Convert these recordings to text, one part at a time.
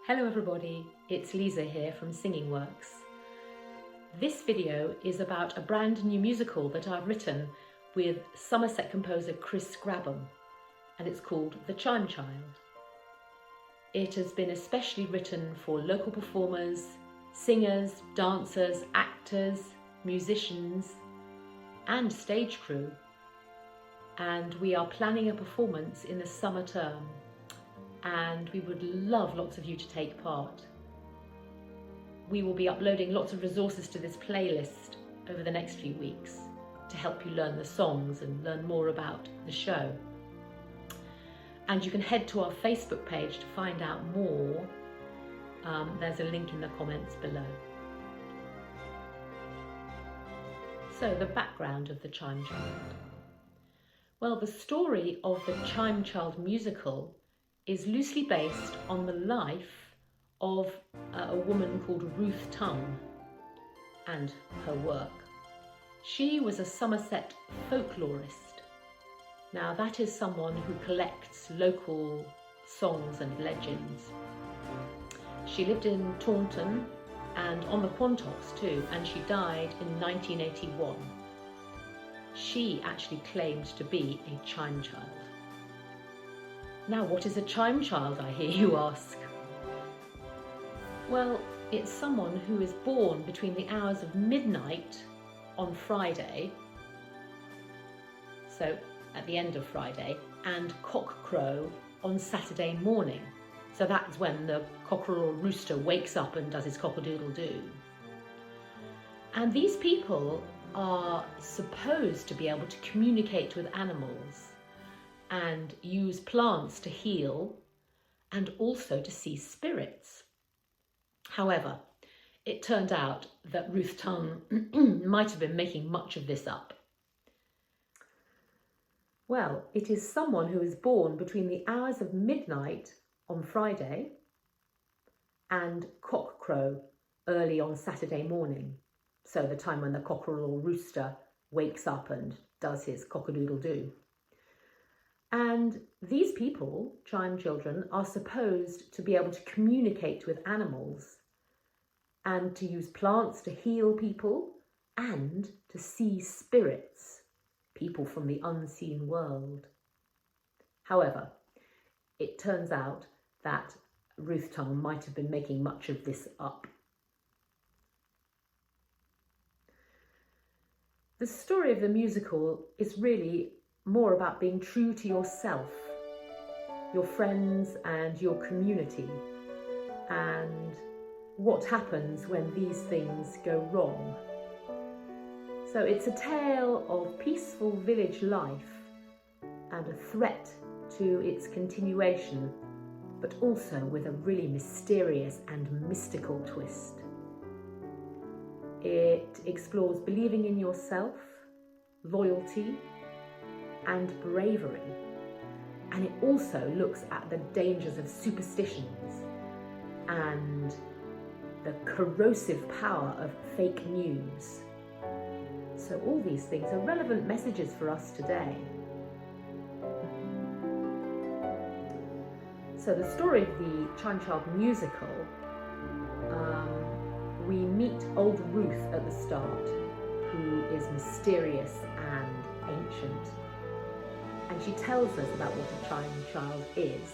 Hello everybody, it's Lisa here from Singing Works. This video is about a brand new musical that I've written with Somerset composer Chris Grabham, and it's called The Chime Child. It has been especially written for local performers, singers, dancers, actors, musicians and stage crew, and we are planning a performance in the summer term. And we would love lots of you to take part. We will be uploading lots of resources to this playlist over the next few weeks to help you learn the songs and learn more about the show. And you can head to our Facebook page to find out more. There's a link in the comments below. So the background of the Chime Child. Well, the story of the Chime Child musical is loosely based on the life of a woman called Ruth Tongue and her work. She was a Somerset folklorist. Now that is someone who collects local songs and legends. She lived in Taunton and on the Quantocks too, and she died in 1981. She actually claimed to be a chime child. Now, what is a chime child, I hear you ask? Well, it's someone who is born between the hours of midnight on Friday, so at the end of Friday, and cockcrow on Saturday morning. So that's when the cockerel or rooster wakes up and does his cock-a-doodle-doo. And these people are supposed to be able to communicate with animals and use plants to heal and also to see spirits. However, it turned out that Ruth Tongue might have been making much of this up. Well, it is someone who is born between the hours of midnight on Friday and cockcrow early on Saturday morning, so the time when the cockerel or rooster wakes up and does his cock-a-doodle-doo. And these people, chime children, are supposed to be able to communicate with animals and to use plants to heal people and to see spirits, people from the unseen world. However, it turns out that Ruth Tongue might have been making much of this up. The story of the musical is really more about being true to yourself, your friends and your community, and what happens when these things go wrong. So it's a tale of peaceful village life and a threat to its continuation, but also with a really mysterious and mystical twist. It explores believing in yourself, loyalty, and bravery, and it also looks at the dangers of superstitions and the corrosive power of fake news. So all these things are relevant messages for us today. So the story of the Chime Child musical, we meet old Ruth at the start, who is mysterious and ancient. And she tells us about what a chime child is.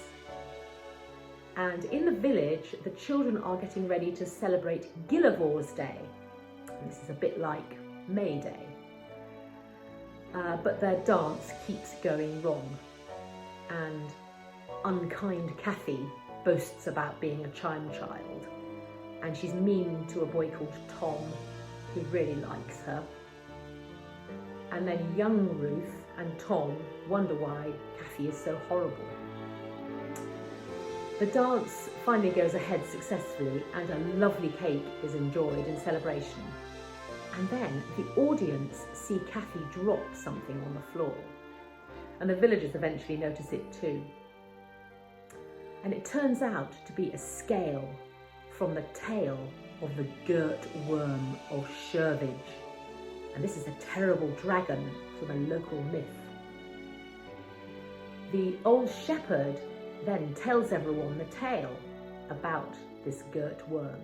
And in the village, the children are getting ready to celebrate Gillivor's Day. And this is a bit like May Day. But their dance keeps going wrong. And unkind Kathy boasts about being a chime child. And she's mean to a boy called Tom, who really likes her. And then young Ruth and Tom wonder why Kathy is so horrible. The dance finally goes ahead successfully and a lovely cake is enjoyed in celebration. And then the audience see Kathy drop something on the floor. And the villagers eventually notice it too. And it turns out to be a scale from the tail of the girt worm of Shervidge. And this is a terrible dragon from a local myth. The old shepherd then tells everyone the tale about this girt worm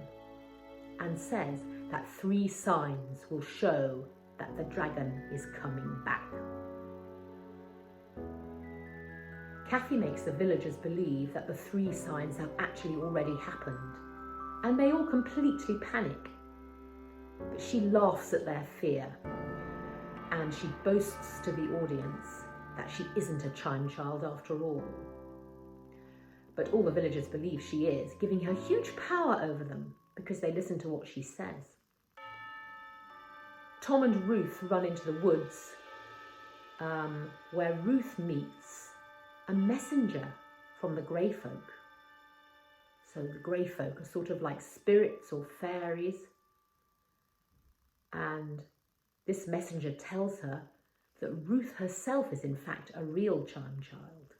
and says that 3 signs will show that the dragon is coming back. Cathy makes the villagers believe that the 3 signs have actually already happened, and they all completely panic. But she laughs at their fear, and she boasts to the audience that she isn't a Chime Child after all. But all the villagers believe she is, giving her huge power over them because they listen to what she says. Tom and Ruth run into the woods where Ruth meets a messenger from the Grey Folk. So the Grey Folk are sort of like spirits or fairies. And this messenger tells her that Ruth herself is in fact a real Chime Child.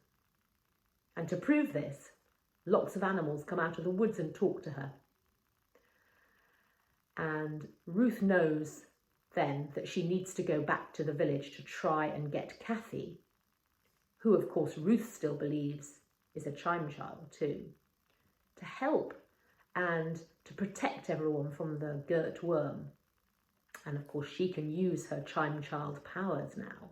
And to prove this, lots of animals come out of the woods and talk to her. And Ruth knows then that she needs to go back to the village to try and get Cathy, who of course Ruth still believes is a Chime Child too, to help and to protect everyone from the girt worm. And of course she can use her Chime Child powers now.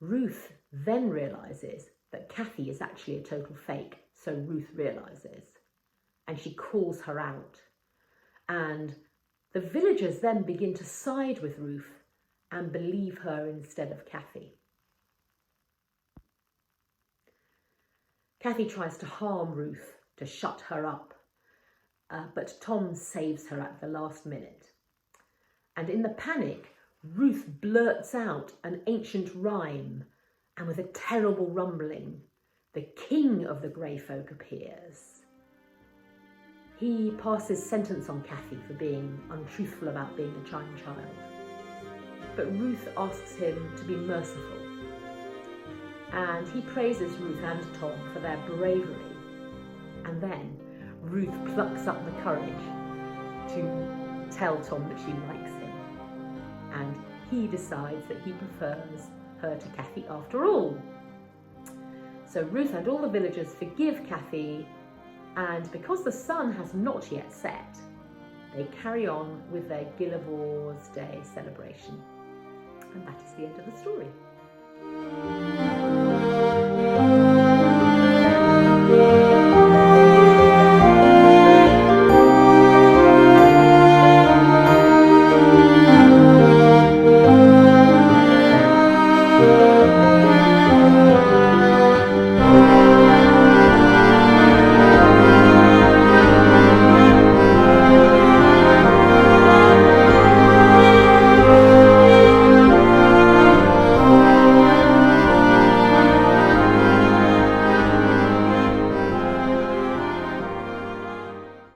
Ruth then realises that Cathy is actually a total fake, so Ruth realises, and she calls her out. And the villagers then begin to side with Ruth and believe her instead of Cathy. Cathy tries to harm Ruth to shut her up, but Tom saves her at the last minute. And in the panic, Ruth blurts out an ancient rhyme, and with a terrible rumbling, the king of the Grey Folk appears. He passes sentence on Cathy for being untruthful about being a Chime Child, but Ruth asks him to be merciful, and he praises Ruth and Tom for their bravery, and then Ruth plucks up the courage to tell Tom that she likes him, and he decides that he prefers her to Cathy after all. So Ruth and all the villagers forgive Cathy, and because the sun has not yet set, they carry on with their Gillivor's Day celebration. And that is the end of the story.